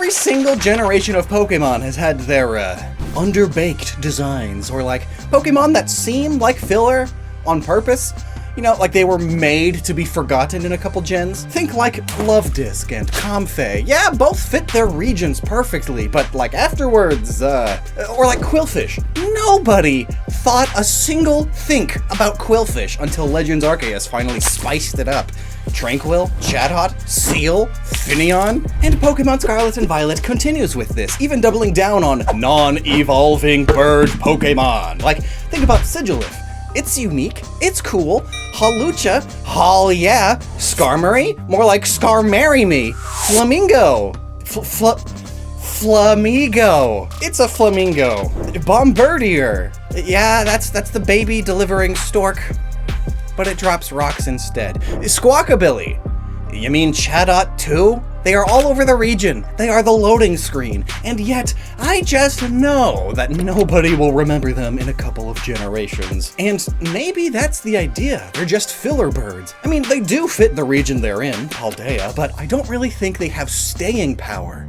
every single generation of Pokemon has had their, underbaked designs, or like, Pokemon that seem like filler on purpose. You know, like they were made to be forgotten in a couple gens. Think like Lovedisc and Comfey. Yeah, both fit their regions perfectly, but like afterwards, or like Quillfish. Nobody thought a single think about Quillfish until Legends Arceus finally spiced it up. Tranquil, Chatot, Seal, Finneon, and Pokemon Scarlet and Violet continues with this, even doubling down on non-evolving bird Pokemon. Like, think about Sigilyph. It's unique, it's cool. Hawlucha, Hall yeah. Skarmory, more like Scar-marry me. Flamingo, Flamigo. It's a flamingo. Bombirdier. Yeah, that's the baby delivering stork, but it drops rocks instead. Squawkabilly. You mean Chatot too? They are all over the region. They are the loading screen. And yet, I just know that nobody will remember them in a couple of generations. And maybe that's the idea. They're just filler birds. I mean, they do fit the region they're in, Paldea, but I don't really think they have staying power.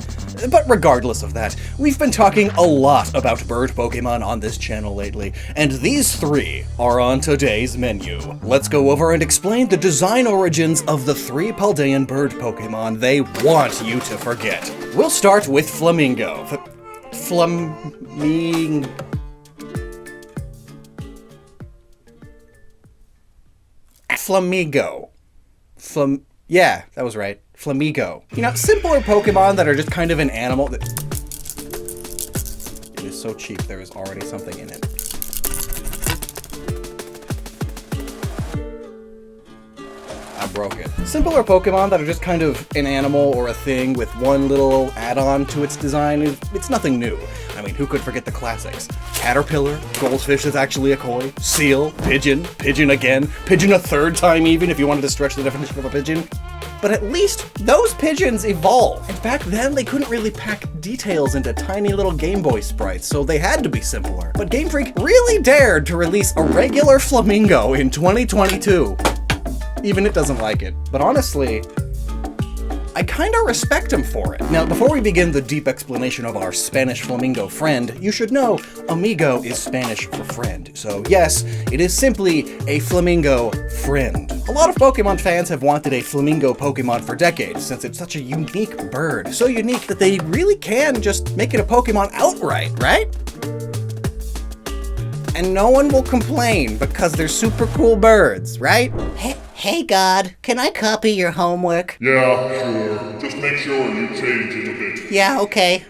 But regardless of that, we've been talking a lot about bird Pokemon on this channel lately, and these three are on today's menu. Let's go over and explain the design origins of the three Paldean bird Pokemon they want you to forget. We'll start with Flamingo. Flamigo. Yeah, that was right. Flamigo. You know, simpler Pokemon that are just kind of an animal that... It is so cheap, there is already something in it. I broke it. Simpler Pokemon that are just kind of an animal or a thing with one little add-on to its design, it's nothing new. I mean, who could forget the classics? Caterpillar, Goldfish is actually a koi, Seal, Pigeon, Pigeon again, Pigeon a third time even if you wanted to stretch the definition of a pigeon. But at least those pigeons evolved. And back then, they couldn't really pack details into tiny little Game Boy sprites, so they had to be simpler. But Game Freak really dared to release a regular Flamingo in 2022. Even it doesn't like it. But honestly, I kinda respect him for it. Now, before we begin the deep explanation of our Spanish flamingo friend, you should know amigo is Spanish for friend. So yes, it is simply a flamingo friend. A lot of Pokemon fans have wanted a flamingo Pokemon for decades, since it's such a unique bird. So unique that they really can just make it a Pokemon outright, right? And no one will complain because they're super cool birds, right? Hey God, can I copy your homework? Yeah, sure. Just make sure you change it a bit. Yeah, okay.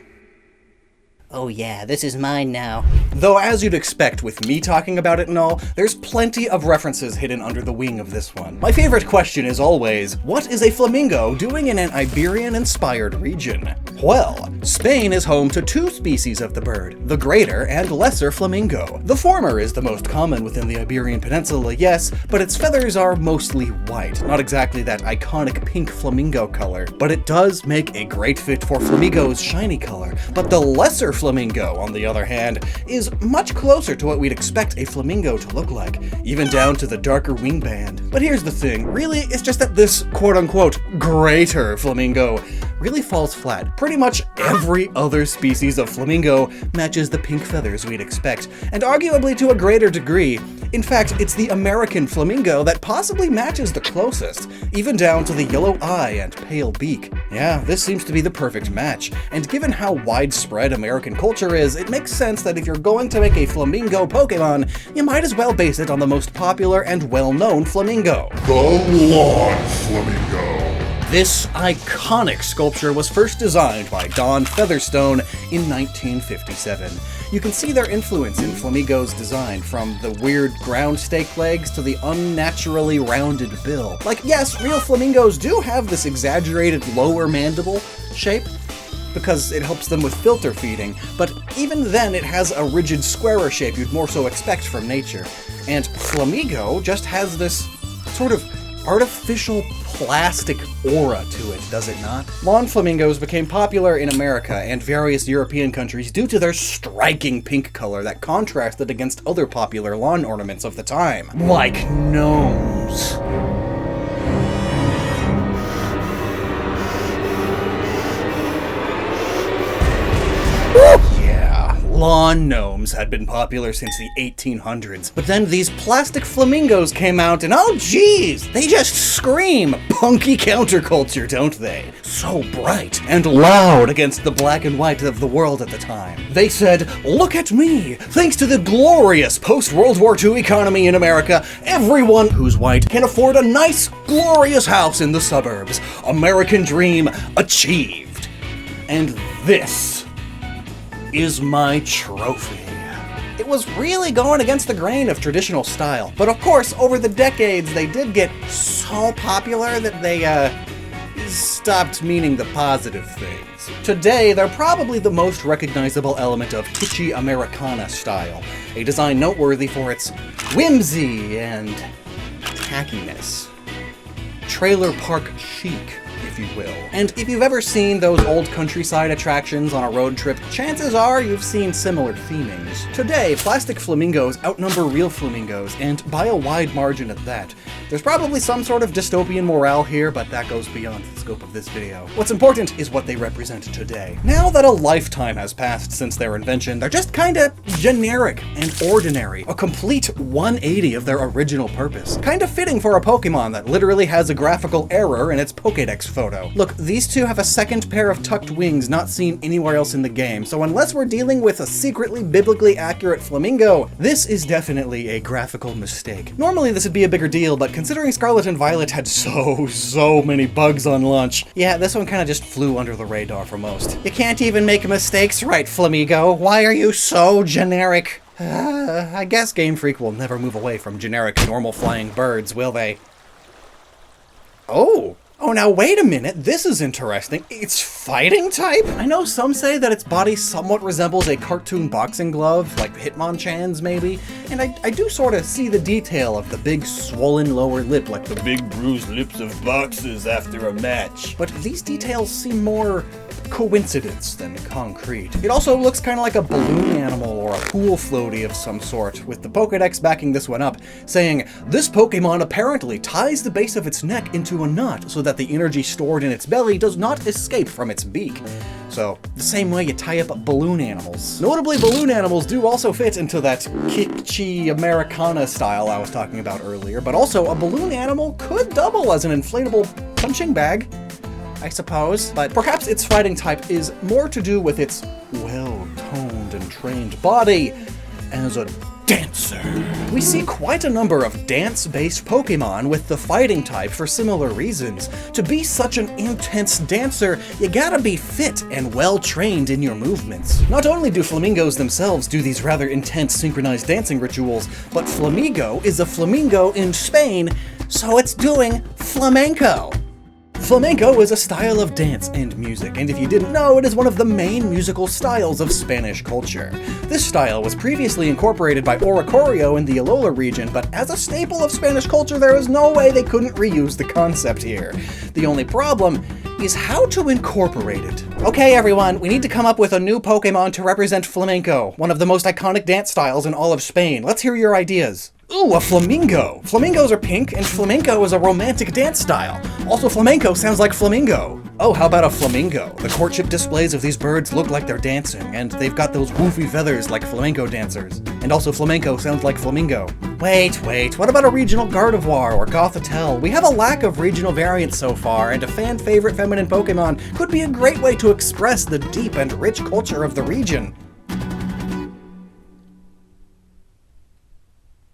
Oh yeah, this is mine now. Though as you'd expect with me talking about it and all, there's plenty of references hidden under the wing of this one. My favorite question is always, what is a flamingo doing in an Iberian-inspired region? Well, Spain is home to two species of the bird, the greater and lesser flamingo. The former is the most common within the Iberian Peninsula, yes, but its feathers are mostly white, not exactly that iconic pink flamingo color, but it does make a great fit for flamingo's shiny color. But the lesser flamingo, on the other hand, is much closer to what we'd expect a flamingo to look like, even down to the darker wing band. But here's the thing, really, it's just that this quote-unquote greater flamingo really falls flat. Pretty much every other species of flamingo matches the pink feathers we'd expect, and arguably to a greater degree. In fact, it's the American flamingo that possibly matches the closest, even down to the yellow eye and pale beak. Yeah, this seems to be the perfect match, and given how widespread American culture is, it makes sense that if you're going to make a flamingo Pokemon, you might as well base it on the most popular and well-known flamingo. The Lawn Flamingo. This iconic sculpture was first designed by Don Featherstone in 1957. You can see their influence in Flamigo's design, from the weird ground stake legs to the unnaturally rounded bill. Like, yes, real flamingos do have this exaggerated lower mandible shape, because it helps them with filter feeding, but even then it has a rigid squarer shape you'd more so expect from nature. And Flamigo just has this sort of artificial plastic aura to it, does it not? Lawn flamingos became popular in America and various European countries due to their striking pink color that contrasted against other popular lawn ornaments of the time, like gnomes. lawn gnomes had been popular since the 1800s, but then these plastic flamingos came out and oh geez, they just scream punky counterculture, don't they? So bright and loud against the black and white of the world at the time. They said, look at me, thanks to the glorious post-World War II economy in America, everyone who's white can afford a nice, glorious house in the suburbs. American dream achieved. And this is my trophy. It was really going against the grain of traditional style, but of course, over the decades, they did get so popular that they, stopped meaning the positive things. Today, they're probably the most recognizable element of kitschy Americana style, a design noteworthy for its whimsy and tackiness. Trailer park chic, if you will. And if you've ever seen those old countryside attractions on a road trip, chances are you've seen similar themings. Today, plastic flamingos outnumber real flamingos, and by a wide margin at that. There's probably some sort of dystopian morale here, but that goes beyond the scope of this video. What's important is what they represent today. Now that a lifetime has passed since their invention, they're just kinda generic and ordinary. A complete 180 of their original purpose. Kinda fitting for a Pokemon that literally has a graphical error in its Pokédex photo. Look, these two have a second pair of tucked wings not seen anywhere else in the game, so unless we're dealing with a secretly biblically accurate flamingo, this is definitely a graphical mistake. Normally this would be a bigger deal, but considering Scarlet and Violet had so many bugs on launch, yeah, this one kinda just flew under the radar for most. You can't even make mistakes right, Flamigo. Why are you so generic? I guess Game Freak will never move away from generic normal flying birds, will they? Oh, now wait a minute, this is interesting. It's fighting type? I know some say that its body somewhat resembles a cartoon boxing glove, like Hitmonchan's maybe, and I do sort of see the detail of the big swollen lower lip, like the big bruised lips of boxers after a match. But these details seem more coincidence than concrete. It also looks kind of like a balloon animal or a pool floaty of some sort, with the Pokédex backing this one up, saying, this Pokemon apparently ties the base of its neck into a knot so that the energy stored in its belly does not escape from its beak. So, the same way you tie up balloon animals. Notably, balloon animals do also fit into that kitschy Americana style I was talking about earlier, but also a balloon animal could double as an inflatable punching bag, I suppose, but perhaps its fighting type is more to do with its well-toned and trained body as a dancer. We see quite a number of dance-based Pokemon with the fighting type for similar reasons. To be such an intense dancer, you gotta be fit and well-trained in your movements. Not only do flamingos themselves do these rather intense synchronized dancing rituals, but Flamigo is a flamingo in Spain, so it's doing flamenco. Flamenco is a style of dance and music, and if you didn't know, it is one of the main musical styles of Spanish culture. This style was previously incorporated by Oricorio in the Alola region, but as a staple of Spanish culture, there is no way they couldn't reuse the concept here. The only problem is how to incorporate it. Okay everyone, we need to come up with a new Pokemon to represent flamenco, one of the most iconic dance styles in all of Spain. Let's hear your ideas. Ooh, a flamingo! Flamingos are pink, and flamenco is a romantic dance style. Also, flamenco sounds like flamingo. Oh, how about a flamingo? The courtship displays of these birds look like they're dancing, and they've got those woofy feathers like flamenco dancers. And also flamenco sounds like flamingo. Wait, what about a regional Gardevoir or Gothitelle? We have a lack of regional variants so far, and a fan-favorite feminine Pokemon could be a great way to express the deep and rich culture of the region.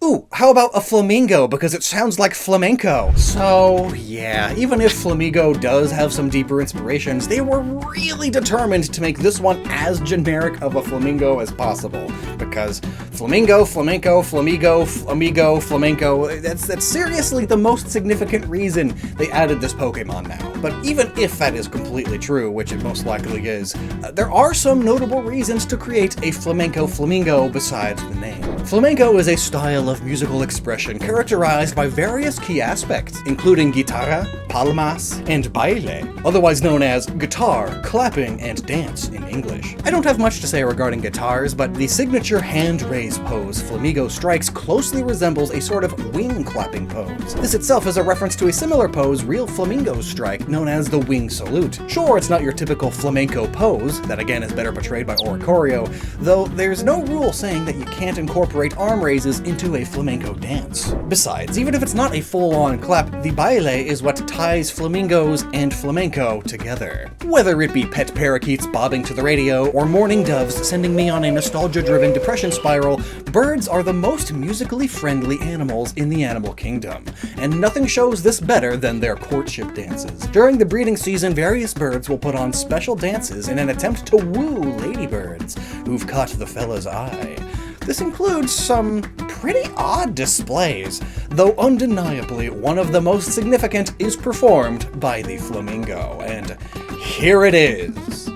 Ooh, how about a flamingo, because it sounds like flamenco? So, yeah, even if Flamigo does have some deeper inspirations, they were really determined to make this one as generic of a flamingo as possible. Because flamingo, flamenco, flamigo, amigo, flamenco, that's seriously the most significant reason they added this Pokemon now. But even if that is completely true, which it most likely is, there are some notable reasons to create a flamenco flamingo besides the name. Flamenco is a style of musical musical expression characterized by various key aspects, including guitarra, palmas, and baile, otherwise known as guitar, clapping, and dance in English. I don't have much to say regarding guitars, but the signature hand raise pose Flamigo strikes closely resembles a sort of wing clapping pose. This itself is a reference to a similar pose real flamingos strike, known as the wing salute. Sure, it's not your typical flamenco pose, that again is better portrayed by oratorio, though there's no rule saying that you can't incorporate arm raises into a flamenco dance. Besides, even if it's not a full-on clap, the baile is what ties flamingos and flamenco together. Whether it be pet parakeets bobbing to the radio, or mourning doves sending me on a nostalgia-driven depression spiral, birds are the most musically friendly animals in the animal kingdom, and nothing shows this better than their courtship dances. During the breeding season, various birds will put on special dances in an attempt to woo ladybirds who've caught the fella's eye. This includes some pretty odd displays, though undeniably one of the most significant is performed by the flamingo, and here it is,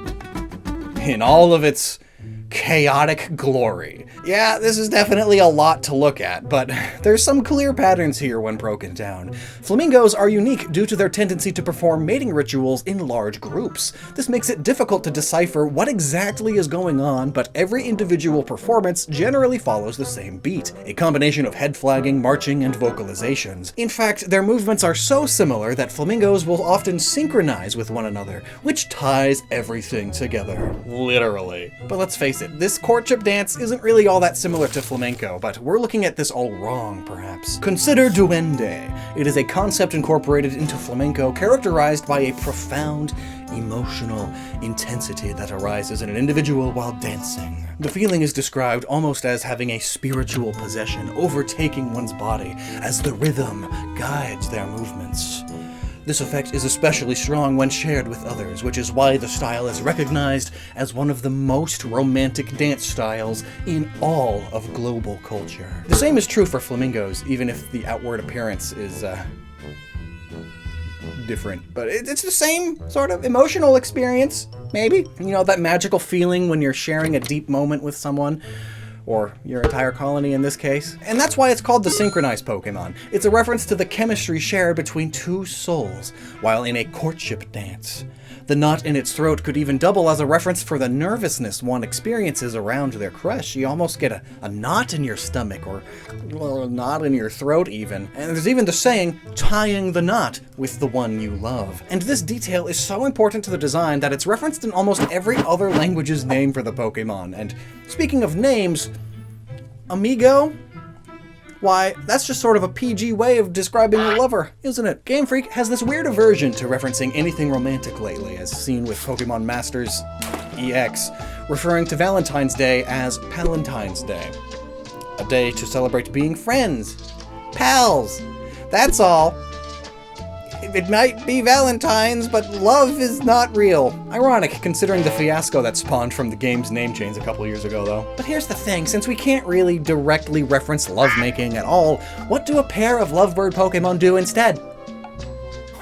in all of its chaotic glory. Yeah, this is definitely a lot to look at, but there's some clear patterns here when broken down. Flamingos are unique due to their tendency to perform mating rituals in large groups. This makes it difficult to decipher what exactly is going on, but every individual performance generally follows the same beat, a combination of head flagging, marching, and vocalizations. In fact, their movements are so similar that flamingos will often synchronize with one another, which ties everything together. Literally. But let's face it, this courtship dance isn't really all that similar to flamenco, but we're looking at this all wrong, perhaps. Consider duende. It is a concept incorporated into flamenco characterized by a profound, emotional intensity that arises in an individual while dancing. The feeling is described almost as having a spiritual possession overtaking one's body as the rhythm guides their movements. This effect is especially strong when shared with others, which is why the style is recognized as one of the most romantic dance styles in all of global culture. The same is true for flamingos, even if the outward appearance is, different. But it's the same sort of emotional experience, maybe? You know, that magical feeling when you're sharing a deep moment with someone, or your entire colony in this case. And that's why it's called the synchronized Pokemon. It's a reference to the chemistry shared between two souls while in a courtship dance. The knot in its throat could even double as a reference for the nervousness one experiences around their crush. You almost get a knot in your stomach, or well, a knot in your throat even. And there's even the saying, tying the knot with the one you love. And this detail is so important to the design that it's referenced in almost every other language's name for the Pokemon. And speaking of names, Amigo? Why, that's just sort of a PG way of describing a lover, isn't it? Game Freak has this weird aversion to referencing anything romantic lately, as seen with Pokemon Masters EX, referring to Valentine's Day as Palentine's Day. A day to celebrate being friends. Pals. That's all. It might be Valentine's, but love is not real. Ironic, considering the fiasco that spawned from the game's name change a couple years ago, though. But here's the thing, since we can't really directly reference lovemaking at all, what do a pair of lovebird Pokemon do instead?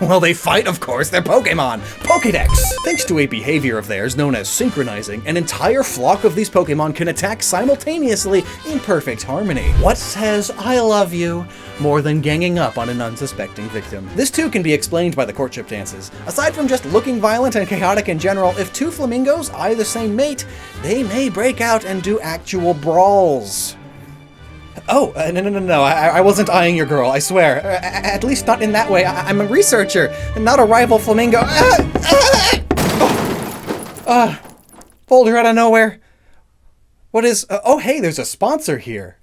Well, they fight, of course, they're Pokemon! Pokédex! Thanks to a behavior of theirs known as synchronizing, an entire flock of these Pokemon can attack simultaneously in perfect harmony. What says I love you more than ganging up on an unsuspecting victim? This too can be explained by the courtship dances. Aside from just looking violent and chaotic in general, if two flamingos eye the same mate, they may break out and do actual brawls. Oh, no, I wasn't eyeing your girl, I swear. At least not in that way. I'm a researcher, and not a rival flamingo. Boulder out of nowhere. What is... oh, hey, there's a sponsor here.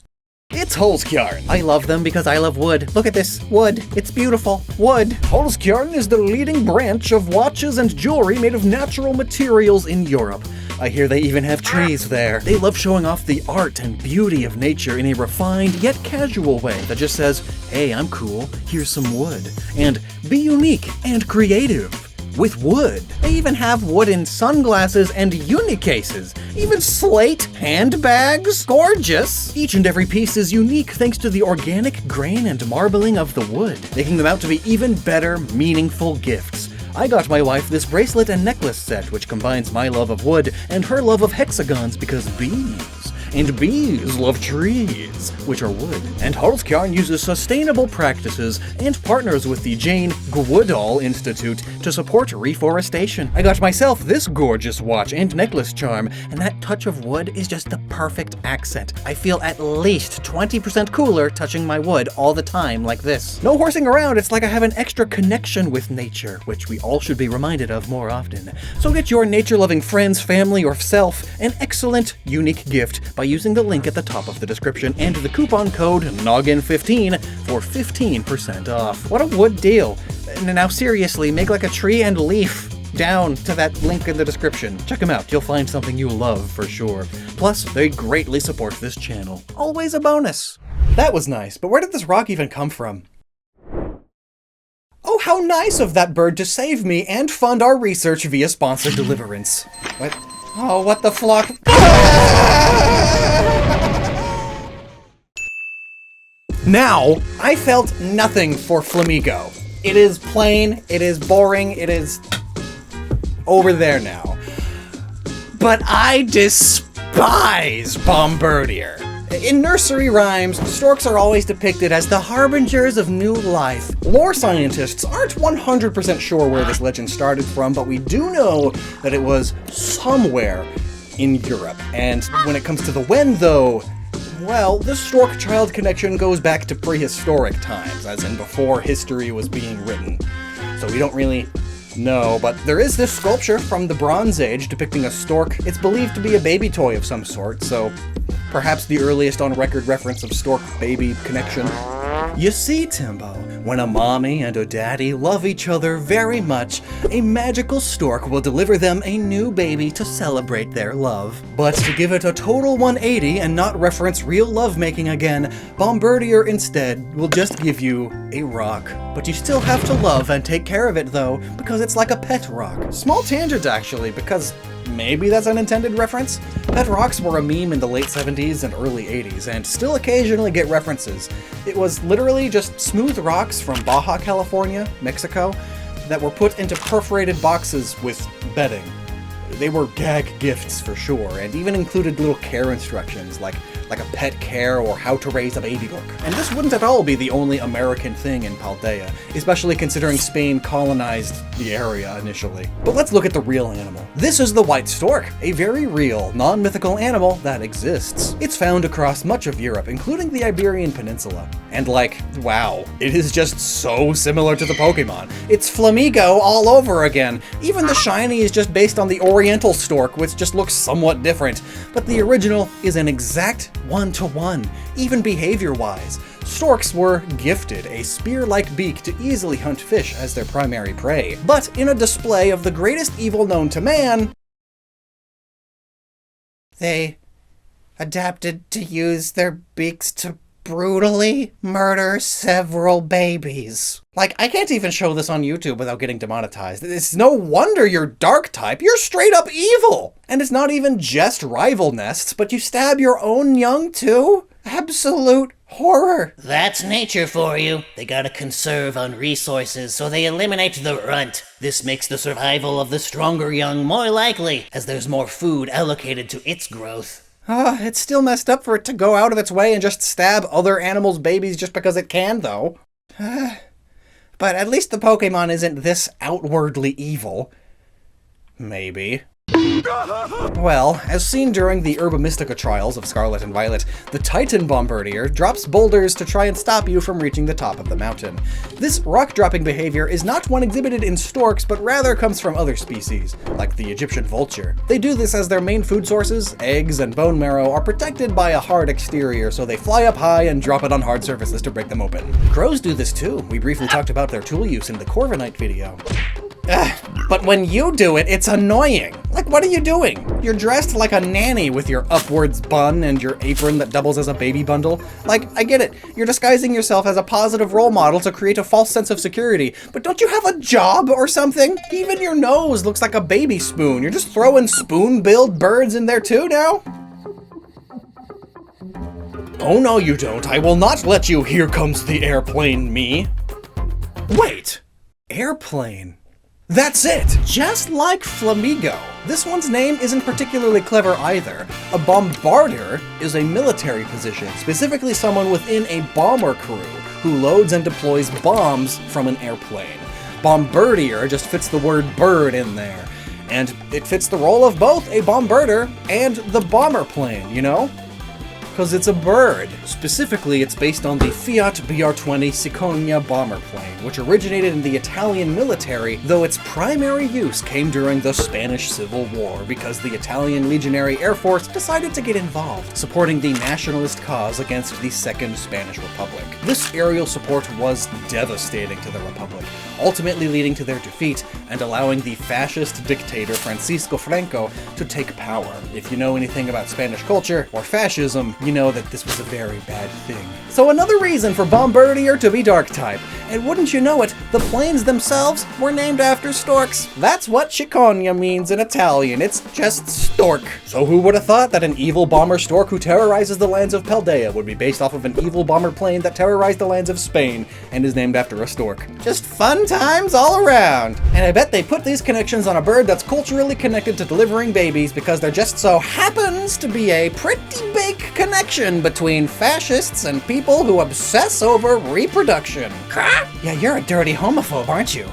It's Holzkjarn. I love them because I love wood. Look at this. Wood. It's beautiful. Wood. Holzkjarn is the leading branch of watches and jewelry made of natural materials in Europe. I hear they even have trees there. They love showing off the art and beauty of nature in a refined yet casual way that just says, hey, I'm cool, here's some wood. And be unique and creative with wood. They even have wooden sunglasses and unicases. Even slate handbags. Gorgeous! Each and every piece is unique thanks to the organic grain and marbling of the wood, making them out to be even better, meaningful gifts. I got my wife this bracelet and necklace set, which combines my love of wood and her love of hexagons because bees. and bees love trees, which are wood. And Harlskjarn uses sustainable practices and partners with the Jane Goodall Institute to support reforestation. I got myself this gorgeous watch and necklace charm, and that touch of wood is just the perfect accent. I feel at least 20% cooler touching my wood all the time like this. No horsing around, it's like I have an extra connection with nature, which we all should be reminded of more often. So get your nature-loving friends, family, or self an excellent, unique gift by using the link at the top of the description and the coupon code NOGGIN15 for 15% off. What a wood deal. Now seriously, make like a tree and leaf down to that link in the description. Check them out, you'll find something you love for sure. Plus, they greatly support this channel. Always a bonus. That was nice, but where did this rock even come from? Oh, how nice of that bird to save me and fund our research via sponsored deliverance. What? Oh, what the flock? Now, I felt nothing for Flamigo. It is plain, it is boring, it is over there now. But I despise Bombirdier. In nursery rhymes, storks are always depicted as the harbingers of new life. Lore scientists aren't 100% sure where this legend started from, but we do know that it was somewhere in Europe. And when it comes to the when, though, well, the stork-child connection goes back to prehistoric times, as in before history was being written. So we don't really know, but there is this sculpture from the Bronze Age depicting a stork. It's believed to be a baby toy of some sort, so perhaps the earliest on-record reference of stork-baby connection. You see, Timbo, when a mommy and a daddy love each other very much, a magical stork will deliver them a new baby to celebrate their love. But to give it a total 180 and not reference real lovemaking again, Bombirdier instead will just give you a rock. But you still have to love and take care of it though, because it's like a pet rock. Small tangent actually, because maybe that's an intended reference? Pet rocks were a meme in the late 70s and early 80s, and still occasionally get references. It was literally just smooth rocks from Baja California, Mexico, that were put into perforated boxes with bedding. They were gag gifts for sure, and even included little care instructions like a pet care or how to raise a baby book. And this wouldn't at all be the only American thing in Paldea, especially considering Spain colonized the area initially. But let's look at the real animal. This is the white stork, a very real, non-mythical animal that exists. It's found across much of Europe, including the Iberian Peninsula. And like, wow, it is just so similar to the Pokemon. It's Flamigo all over again. Even the shiny is just based on the Oriental stork, which just looks somewhat different. But the original is an exact one-to-one, even behavior-wise. Storks were gifted a spear-like beak to easily hunt fish as their primary prey. But in a display of the greatest evil known to man, they adapted to use their beaks to brutally murder several babies. Like, I can't even show this on YouTube without getting demonetized. It's no wonder you're dark type, you're straight up evil! And it's not even just rival nests, but you stab your own young too? Absolute horror. That's nature for you. They gotta conserve on resources, so they eliminate the runt. This makes the survival of the stronger young more likely, as there's more food allocated to its growth. It's still messed up for it to go out of its way and just stab other animals' babies just because it can, though. But at least the Pokemon isn't this outwardly evil. Maybe. Well, as seen during the Herba Mystica trials of Scarlet and Violet, the Titan Bombirdier drops boulders to try and stop you from reaching the top of the mountain. This rock-dropping behavior is not one exhibited in storks, but rather comes from other species, like the Egyptian vulture. They do this as their main food sources, eggs and bone marrow, are protected by a hard exterior, so they fly up high and drop it on hard surfaces to break them open. Crows do this too. We briefly talked about their tool use in the Corviknight video. But when you do it, it's annoying. Like, what are you doing? You're dressed like a nanny with your upwards bun and your apron that doubles as a baby bundle. Like, I get it. You're disguising yourself as a positive role model to create a false sense of security. But don't you have a job or something? Even your nose looks like a baby spoon. You're just throwing spoon-billed birds in there too now? Oh no you don't. I will not let you here comes the airplane me. Wait. Airplane? That's it! Just like Flamigo. This one's name isn't particularly clever either. A bombardier is a military position, specifically someone within a bomber crew who loads and deploys bombs from an airplane. Bombirdier just fits the word bird in there. And it fits the role of both a bombardier and the bomber plane, you know? Because it's a bird. Specifically, it's based on the Fiat BR-20 Cicogna bomber plane, which originated in the Italian military, though its primary use came during the Spanish Civil War because the Italian Legionary Air Force decided to get involved, supporting the nationalist cause against the Second Spanish Republic. This aerial support was devastating to the Republic, ultimately leading to their defeat and allowing the fascist dictator Francisco Franco to take power. If you know anything about Spanish culture or fascism, you know that this was a very bad thing. So another reason for Bombirdier to be dark type, and wouldn't you know it, the planes themselves were named after storks. That's what Cicogna means in Italian, it's just stork. So who would have thought that an evil bomber stork who terrorizes the lands of Paldean would be based off of an evil bomber plane that terrorized the lands of Spain and is named after a stork? Just fun times all around. And I bet they put these connections on a bird that's culturally connected to delivering babies because there just so happens to be a pretty big connection between fascists and people who obsess over reproduction. Yeah, you're a dirty homophobe, aren't you?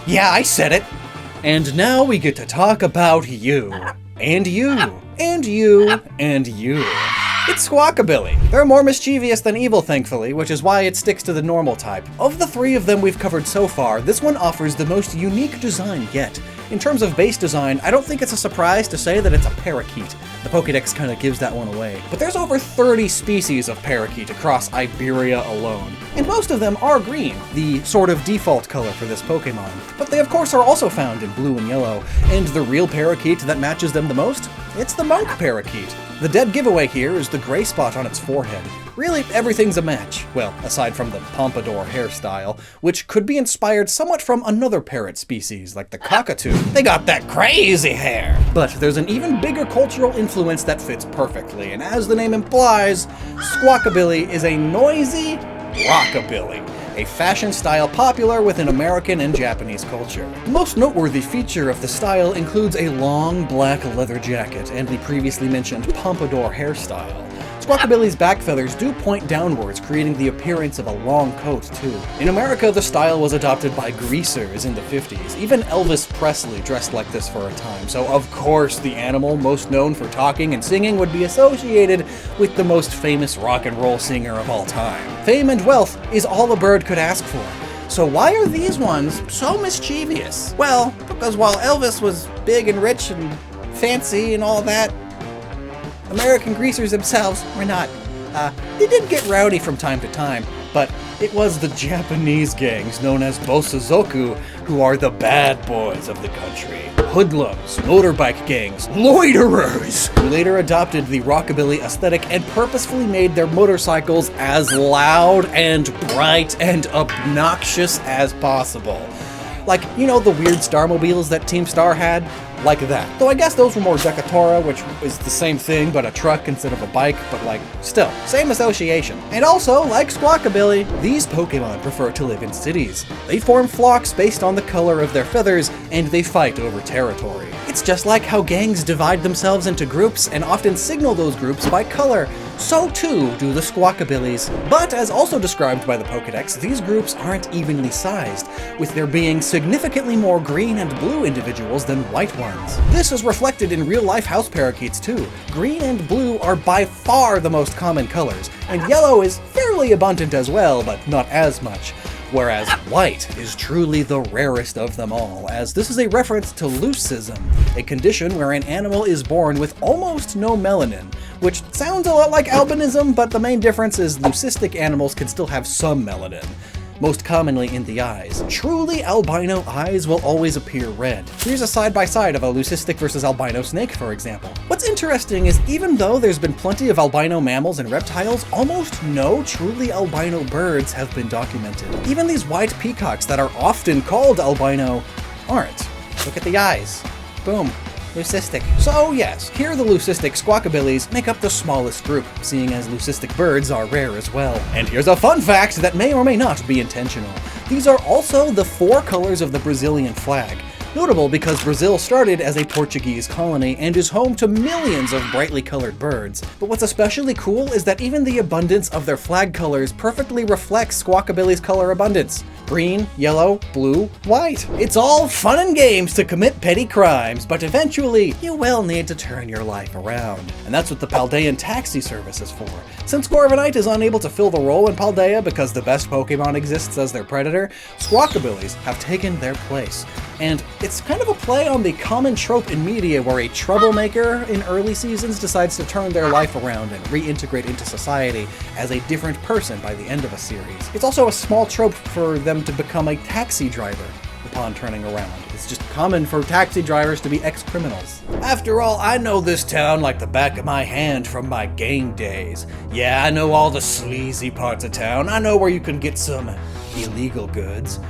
Yeah, I said it. And now we get to talk about you. And you. And you. And you. It's Squawkabilly. They're more mischievous than evil, thankfully, which is why it sticks to the normal type. Of the three of them we've covered so far, this one offers the most unique design yet. In terms of base design, I don't think it's a surprise to say that it's a parakeet. The Pokédex kinda gives that one away. But there's over 30 species of parakeet across Iberia alone, and most of them are green, the sort of default color for this Pokémon. But they of course are also found in blue and yellow, and the real parakeet that matches them the most? It's the monk parakeet. The dead giveaway here is the gray spot on its forehead. Really, everything's a match. Well, aside from the pompadour hairstyle, which could be inspired somewhat from another parrot species, like the cockatoo. They got that crazy hair! But there's an even bigger cultural influence that fits perfectly, and as the name implies, Squawkabilly is a noisy rockabilly, a fashion style popular within American and Japanese culture. The most noteworthy feature of the style includes a long black leather jacket and the previously mentioned pompadour hairstyle. Squawkabilly's back feathers do point downwards, creating the appearance of a long coat, too. In America, the style was adopted by greasers in the 50s. Even Elvis Presley dressed like this for a time, so of course the animal most known for talking and singing would be associated with the most famous rock and roll singer of all time. Fame and wealth is all a bird could ask for. So why are these ones so mischievous? Well, because while Elvis was big and rich and fancy and all that, American greasers themselves were not. They did get rowdy from time to time, but it was the Japanese gangs known as Bosozoku who are the bad boys of the country. Hoodlums, motorbike gangs, loiterers, who later adopted the rockabilly aesthetic and purposefully made their motorcycles as loud and bright and obnoxious as possible. Like, you know the weird Starmobiles that Team Star had? Like that. Though I guess those were more Decatora, which is the same thing but a truck instead of a bike, but like, still, same association. And also, like Squawkabilly, these Pokemon prefer to live in cities. They form flocks based on the color of their feathers, and they fight over territory. It's just like how gangs divide themselves into groups and often signal those groups by color. So too do the Squawkabillies. But as also described by the Pokédex, these groups aren't evenly sized, with there being significantly more green and blue individuals than white ones. This is reflected in real-life house parakeets too. Green and blue are by far the most common colors, and yellow is fairly abundant as well, but not as much. Whereas white is truly the rarest of them all, as this is a reference to leucism, a condition where an animal is born with almost no melanin, which sounds a lot like albinism, but the main difference is leucistic animals can still have some melanin, most commonly in the eyes. Truly albino eyes will always appear red. Here's a side-by-side of a leucistic versus albino snake, for example. What's interesting is even though there's been plenty of albino mammals and reptiles, almost no truly albino birds have been documented. Even these white peacocks that are often called albino aren't. Look at the eyes. Boom. Leucistic. So yes, here the leucistic squawkabillies make up the smallest group, seeing as leucistic birds are rare as well. And here's a fun fact that may or may not be intentional. These are also the 4 colors of the Brazilian flag. Notable because Brazil started as a Portuguese colony and is home to millions of brightly colored birds. But what's especially cool is that even the abundance of their flag colors perfectly reflects Squawkabilly's color abundance. Green, yellow, blue, white. It's all fun and games to commit petty crimes, but eventually you will need to turn your life around. And that's what the Paldean taxi service is for. Since Corviknight is unable to fill the role in Paldea because the best Pokemon exists as their predator, Squawkabillies have taken their place. And it's kind of a play on the common trope in media where a troublemaker in early seasons decides to turn their life around and reintegrate into society as a different person by the end of a series. It's also a small trope for them to become a taxi driver upon turning around. It's just common for taxi drivers to be ex-criminals. After all, I know this town like the back of my hand from my gang days. Yeah, I know all the sleazy parts of town. I know where you can get some illegal goods.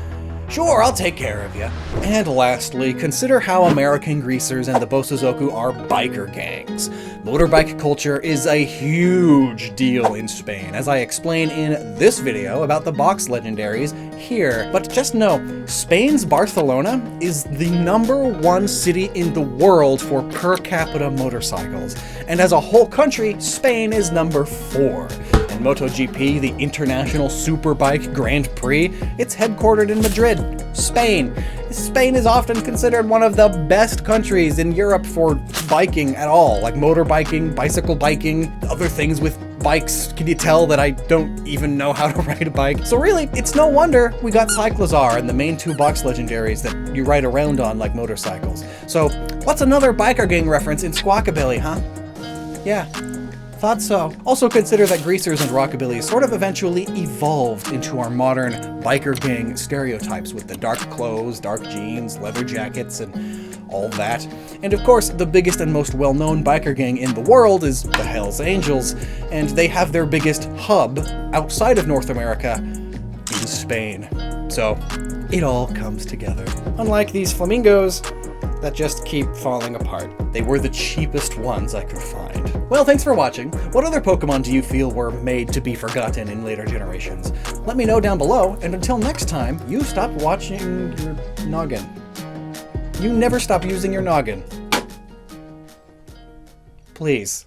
Sure, I'll take care of you. And lastly, consider how American Greasers and the Bosozoku are biker gangs. Motorbike culture is a huge deal in Spain, as I explain in this video about the box legendaries here. But just know, Spain's Barcelona is the #1 city in the world for per capita motorcycles. And as a whole country, Spain is #4. And MotoGP, the International Superbike Grand Prix, it's headquartered in Madrid, Spain. Spain is often considered one of the best countries in Europe for biking at all, like motorbiking, bicycle biking, other things with bikes. Can you tell that I don't even know how to ride a bike? So really, it's no wonder we got Cyclozar and the main 2 box legendaries that you ride around on like motorcycles. So what's another biker gang reference in Squawkabilly, huh? Yeah. Thought so. Also consider that Greasers and Rockabilly sort of eventually evolved into our modern biker gang stereotypes with the dark clothes, dark jeans, leather jackets, and all that. And of course, the biggest and most well-known biker gang in the world is the Hells Angels, and they have their biggest hub outside of North America in Spain. So, it all comes together. Unlike these flamingos that just keep falling apart. They were the cheapest ones I could find. Well, thanks for watching. What other Pokemon do you feel were made to be forgotten in later generations? Let me know down below, and until next time, you stop watching your noggin. You never stop using your noggin. Please.